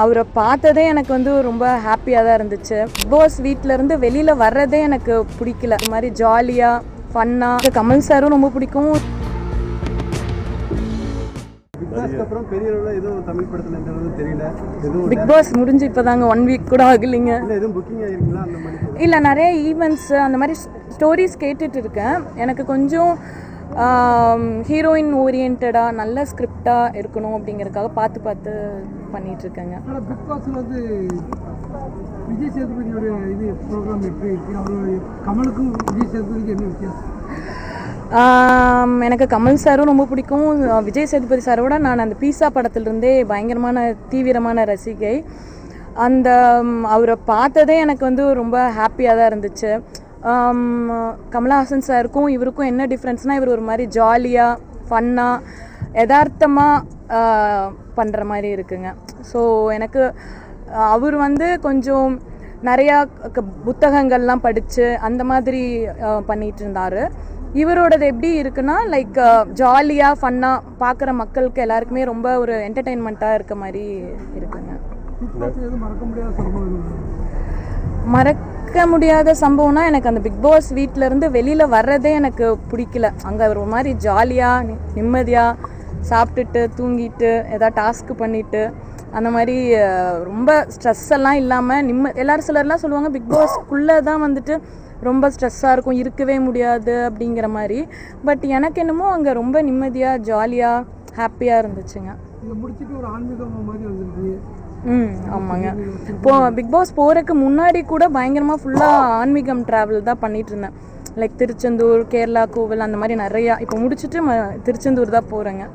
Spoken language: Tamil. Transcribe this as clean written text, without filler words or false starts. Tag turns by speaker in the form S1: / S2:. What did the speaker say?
S1: அவரை பார்த்ததே எனக்கு வந்து ரொம்ப ஹாப்பியாக தான் இருந்துச்சு. பிக் பாஸ் வீட்டிலேருந்து வெளியில் வர்றதே எனக்கு பிடிக்கல. இது மாதிரி ஜாலியாக ஃபன்னாக கமல் சாரும் ரொம்ப பிடிக்கும். பிக் பாஸ் முடிஞ்சு இப்போதாங்க 1 வீக் கூட ஆகலைங்க. இல்லை, நிறைய ஈவெண்ட்ஸ் அந்த மாதிரி ஸ்டோரிஸ் கேட்டுட்டு இருக்கேன். எனக்கு கொஞ்சம் ஹீரோயின் ஓரியன்டாக நல்ல ஸ்கிரிப்டாக இருக்கணும் அப்படிங்கிறதுக்காக பார்த்து பண்ணிட்டு இருக்கேங்க.
S2: பிக் பாஸ்ல வந்து விஜய் சேதுபதியோட இது ப்ரோக்ராம் எப்படி இருக்கு? அவர் கமலுக்கும் விஜய் சேதுபதிக்கு என்ன வித்தியாசம்?
S1: எனக்கு கமல் சாரும் ரொம்ப பிடிக்கும். விஜய் சேதுபதி சாரோட நான் அந்த பீஸா படத்துலேருந்தே பயங்கரமான தீவிரமான ரசிகை. அந்த அவரை பார்த்ததே எனக்கு வந்து ரொம்ப ஹாப்பியாக தான் இருந்துச்சு. கமலஹாசன் சாருக்கும் இவருக்கும் என்ன டிஃப்ரென்ஸ்னால், இவர் ஒரு மாதிரி ஜாலியாக ஃபன்னாக யதார்த்தமாக பண்ணுற மாதிரி இருக்குங்க. ஸோ எனக்கு அவர் வந்து கொஞ்சம் நிறையா புத்தகங்கள்லாம் படித்து அந்த மாதிரி பண்ணிகிட்டு இருந்தார். இவரோடது எப்படி இருக்குன்னா, லைக் ஜாலியாக ஃபன்னாக பார்க்குற மக்களுக்கு எல்லாருக்குமே ரொம்ப ஒரு என்டர்டெயின்மெண்ட்டாக இருக்க மாதிரி இருக்குங்க. மறக்க முடியாத சம்பவம்னா, எனக்கு அந்த பிக் பாஸ் வீட்டிலேருந்து வெளியில் வர்றதே எனக்கு பிடிக்கல. அங்கே ஒரு மாதிரி ஜாலியாக நிம்மதியாக சாப்பிட்டுட்டு தூங்கிட்டு ஏதாவது டாஸ்க்கு பண்ணிவிட்டு அந்த மாதிரி ரொம்ப ஸ்ட்ரெஸ் எல்லாம் இல்லாமல் எல்லோரும் சிலர்லாம் சொல்லுவாங்க பிக் பாஸ்க்குள்ளே தான் வந்துட்டு ரொம்ப ஸ்ட்ரெஸ்ஸாக இருக்கும், இருக்கவே முடியாது அப்படிங்கிற மாதிரி. பட் எனக்கு என்னமோ அங்கே ரொம்ப நிம்மதியாக ஜாலியாக ஹாப்பியாக இருந்துச்சுங்க. ஆமாங்க. இப்போது பிக் பாஸ் போகிறதுக்கு முன்னாடி கூட பயங்கரமாக ஃபுல்லாக ஆன்மீகம் ட்ராவல் தான் பண்ணிகிட்டு இருந்தேன். லைக் திருச்செந்தூர், கேரளா, கோவில் அந்த மாதிரி நிறையா. இப்போ முடிச்சுட்டு திருச்செந்தூர் தான் போகிறேங்க.